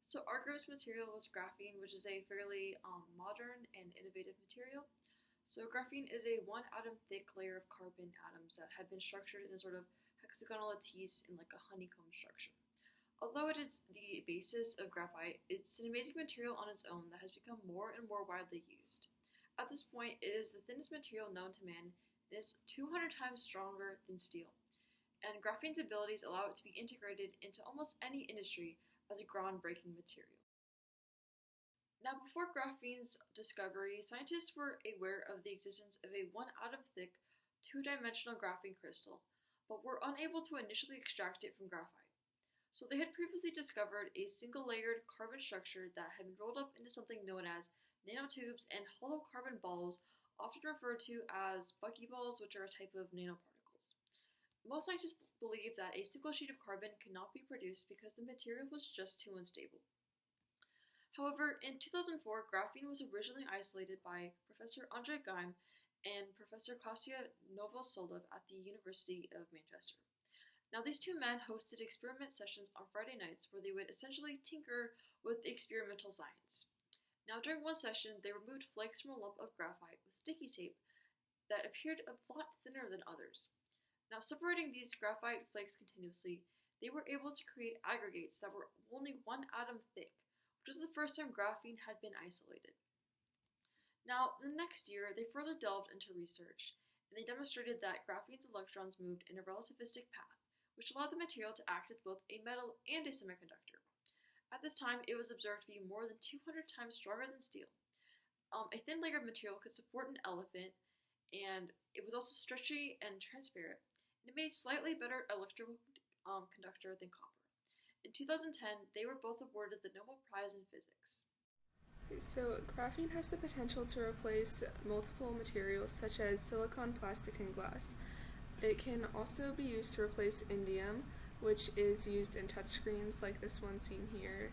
So our group's material was graphene, which is a fairly modern and innovative material. So graphene is a one atom thick layer of carbon atoms that have been structured in a sort of hexagonal lattice in like a honeycomb structure. Although it is the basis of graphite, it's an amazing material on its own that has become more and more widely used. At this point, it is the thinnest material known to man and is 200 times stronger than steel. And graphene's abilities allow it to be integrated into almost any industry as a groundbreaking material. Now, before graphene's discovery, scientists were aware of the existence of a one atom thick, two-dimensional graphene crystal, but were unable to initially extract it from graphite. So they had previously discovered a single-layered carbon structure that had been rolled up into something known as nanotubes and hollow carbon balls, often referred to as buckyballs, which are a type of nanoparticles. Most scientists believe that a single sheet of carbon could not be produced because the material was just too unstable. However, in 2004, graphene was originally isolated by Professor Andre Geim and Professor Kostya Novoselov at the University of Manchester. Now, these two men hosted experiment sessions on Friday nights where they would essentially tinker with experimental science. Now, during one session, they removed flakes from a lump of graphite with sticky tape that appeared a lot thinner than others. Now, separating these graphite flakes continuously, they were able to create aggregates that were only one atom thick, which was the first time graphene had been isolated. Now, the next year, they further delved into research, and they demonstrated that graphene's electrons moved in a relativistic path, which allowed the material to act as both a metal and a semiconductor. At this time, it was observed to be more than 200 times stronger than steel. A thin layer of material could support an elephant, and it was also stretchy and transparent, and it made a slightly better electrical conductor than copper. In 2010, they were both awarded the Nobel Prize in Physics. So, graphene has the potential to replace multiple materials such as silicon, plastic, and glass. It can also be used to replace indium, which is used in touchscreens like this one seen here.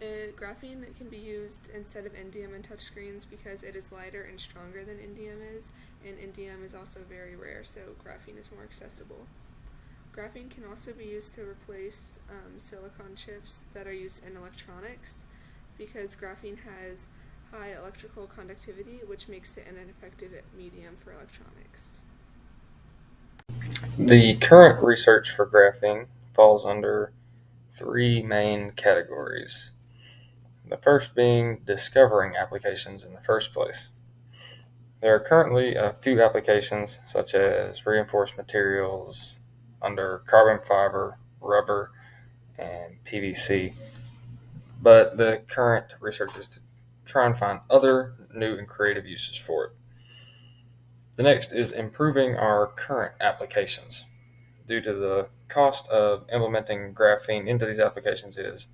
Graphene can be used instead of indium in touchscreens because it is lighter and stronger than indium is, and indium is also very rare, so graphene is more accessible. Graphene can also be used to replace silicon chips that are used in electronics because graphene has high electrical conductivity, which makes it an effective medium for electronics. The current research for graphene falls under three main categories. The first being discovering applications in the first place. There are currently a few applications such as reinforced materials under carbon fiber, rubber, and PVC, but the current research is to try and find other new and creative uses for it. The next is improving our current applications. Due to the cost of implementing graphene into these applications is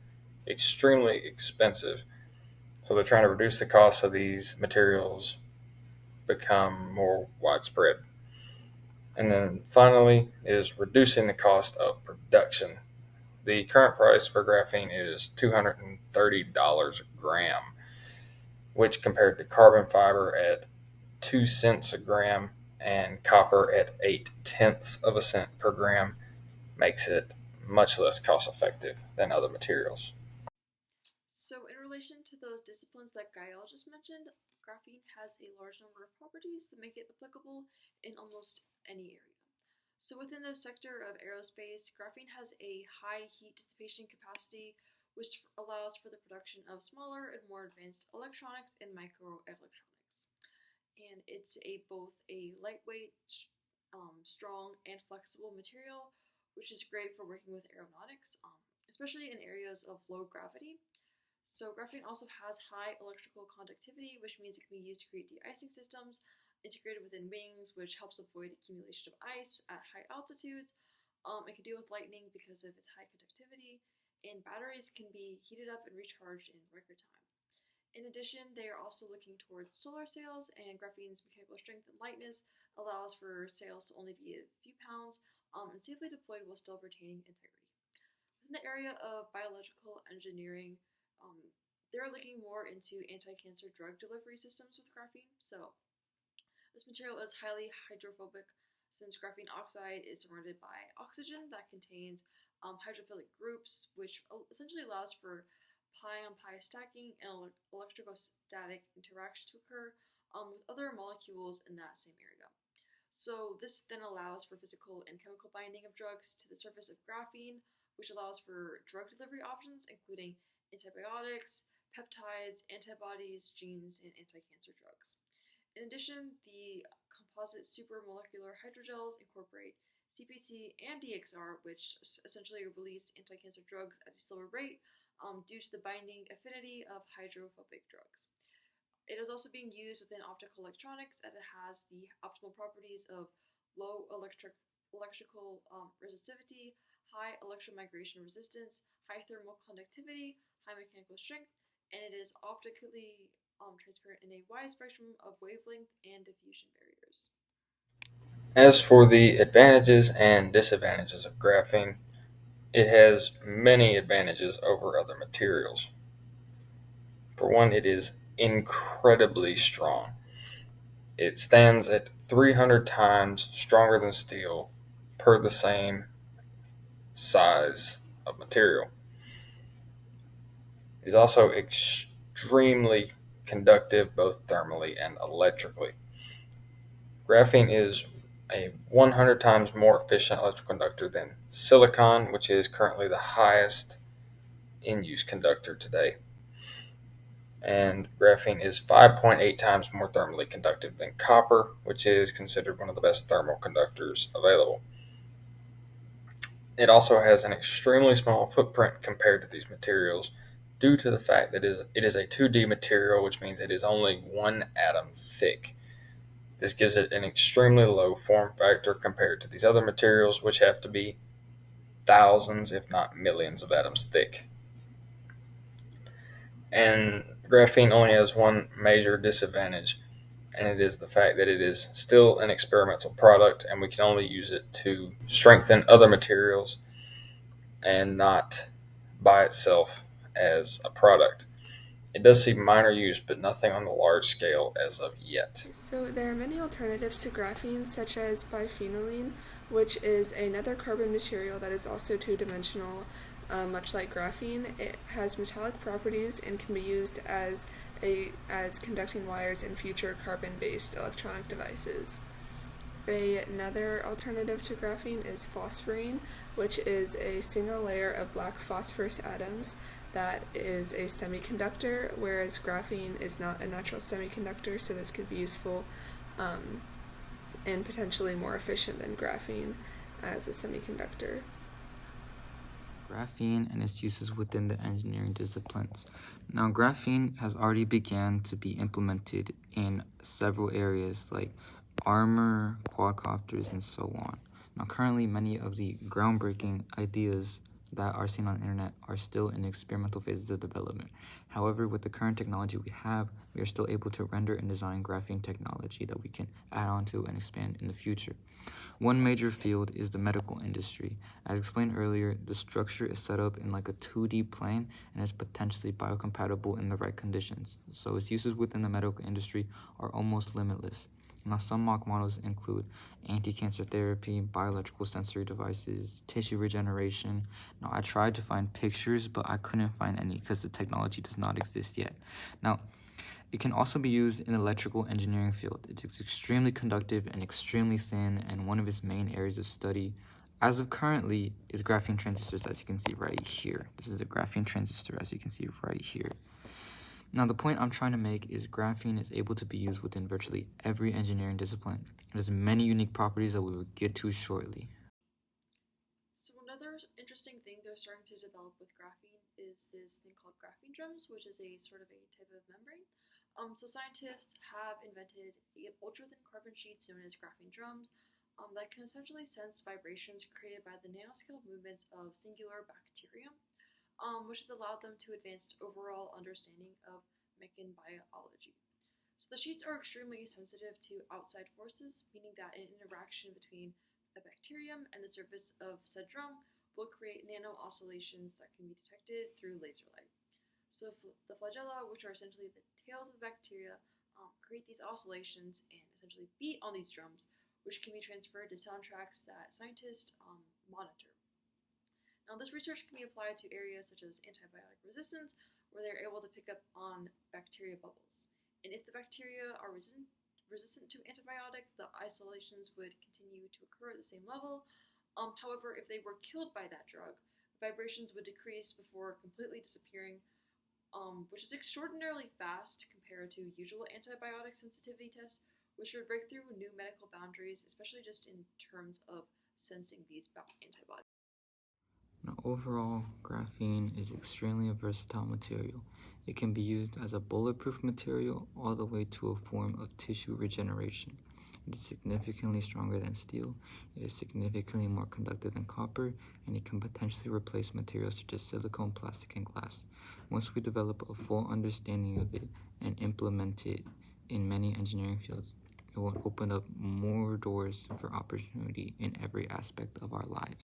extremely expensive, so they're trying to reduce the cost of these materials become more widespread. And then finally is reducing the cost of production. The current price for graphene is $230 a gram, which compared to carbon fiber at 2 cents a gram and copper at 8/10 of a cent per gram makes it much less cost effective than other materials. So, in relation to those disciplines that Gael just mentioned, graphene has a large number of properties that make it applicable in almost any area. So, within the sector of aerospace, graphene has a high heat dissipation capacity, which allows for the production of smaller and more advanced electronics and microelectronics. And it's both a lightweight, strong, and flexible material, which is great for working with aeronautics, especially in areas of low gravity. So graphene also has high electrical conductivity, which means it can be used to create de-icing systems integrated within wings, which helps avoid accumulation of ice at high altitudes. It can deal with lightning because of its high conductivity, and batteries can be heated up and recharged in record time. In addition, they are also looking towards solar sails, and graphene's mechanical strength and lightness allows for sails to only be a few pounds and safely deployed while still retaining integrity. Within the area of biological engineering, they're looking more into anti-cancer drug delivery systems with graphene. So this material is highly hydrophobic since graphene oxide is surrounded by oxygen that contains hydrophilic groups, which essentially allows for pi-on-pi stacking and electrostatic interaction to occur with other molecules in that same area. So this then allows for physical and chemical binding of drugs to the surface of graphene, which allows for drug delivery options, including antibiotics, peptides, antibodies, genes, and anti-cancer drugs. In addition, the composite supermolecular hydrogels incorporate CPT and DXR, which essentially release anti-cancer drugs at a slower rate due to the binding affinity of hydrophobic drugs. It is also being used within optical electronics, as it has the optimal properties of low electrical resistivity, high electromigration resistance, high thermal conductivity, high mechanical strength, and it is optically transparent in a wide spectrum of wavelength and diffusion barriers. As for the advantages and disadvantages of graphene, it has many advantages over other materials. For one, it is incredibly strong. It stands at 300 times stronger than steel per the same size of material. It is also extremely conductive both thermally and electrically. Graphene is a 100 times more efficient electrical conductor than silicon, which is currently the highest in use conductor today. And graphene is 5.8 times more thermally conductive than copper, which is considered one of the best thermal conductors available. It also has an extremely small footprint compared to these materials due to the fact that it is a 2D material, which means it is only one atom thick. This gives it an extremely low form factor compared to these other materials, which have to be thousands, if not millions, of atoms thick. And graphene only has one major disadvantage, and it is the fact that it is still an experimental product, and we can only use it to strengthen other materials and not by itself as a product. It does see minor use, but nothing on the large scale as of yet. So there are many alternatives to graphene, such as biphenylene, which is another carbon material that is also two-dimensional, much like graphene. It has metallic properties and can be used as conducting wires in future carbon-based electronic devices. Another alternative to graphene is phosphorine, which is a single layer of black phosphorus atoms that is a semiconductor, whereas graphene is not a natural semiconductor, so this could be useful and potentially more efficient than graphene as a semiconductor. Graphene and its uses within the engineering disciplines. Now, graphene has already began to be implemented in several areas like armor, quadcopters, and so on. Now, currently, many of the groundbreaking ideas that are seen on the internet are still in experimental phases of development. However, with the current technology we have, we are still able to render and design graphene technology that we can add on to and expand in the future. One major field is the medical industry. As explained earlier, the structure is set up in like a 2D plane and is potentially biocompatible in the right conditions. So its uses within the medical industry are almost limitless. Now, some mock models include anti-cancer therapy, biological sensory devices, tissue regeneration. Now, I tried to find pictures, but I couldn't find any because the technology does not exist yet. Now, it can also be used in the electrical engineering field. It is extremely conductive and extremely thin, and one of its main areas of study, as of currently, is graphene transistors, as you can see right here. This is a graphene transistor, as you can see right here. Now, the point I'm trying to make is graphene is able to be used within virtually every engineering discipline. It has many unique properties that we will get to shortly. So another interesting thing they're starting to develop with graphene is this thing called graphene drums, which is a sort of a type of membrane. So scientists have invented ultra-thin carbon sheets known as graphene drums that can essentially sense vibrations created by the nanoscale movements of singular bacterium, which has allowed them to advance overall understanding of mechan-biology. So the sheets are extremely sensitive to outside forces, meaning that an interaction between a bacterium and the surface of said drum will create nano oscillations that can be detected through laser light. So the flagella, which are essentially the tails of the bacteria, create these oscillations and essentially beat on these drums, which can be transferred to soundtracks that scientists monitor. Now, this research can be applied to areas such as antibiotic resistance, where they're able to pick up on bacteria bubbles. And if the bacteria are resistant to antibiotic, the isolations would continue to occur at the same level. However, if they were killed by that drug, vibrations would decrease before completely disappearing, which is extraordinarily fast compared to usual antibiotic sensitivity tests, which would break through new medical boundaries, especially just in terms of sensing these antibodies. Now, overall, graphene is extremely a versatile material. It can be used as a bulletproof material all the way to a form of tissue regeneration. It is significantly stronger than steel, it is significantly more conductive than copper, and it can potentially replace materials such as silicone, plastic, and glass. Once we develop a full understanding of it and implement it in many engineering fields, it will open up more doors for opportunity in every aspect of our lives.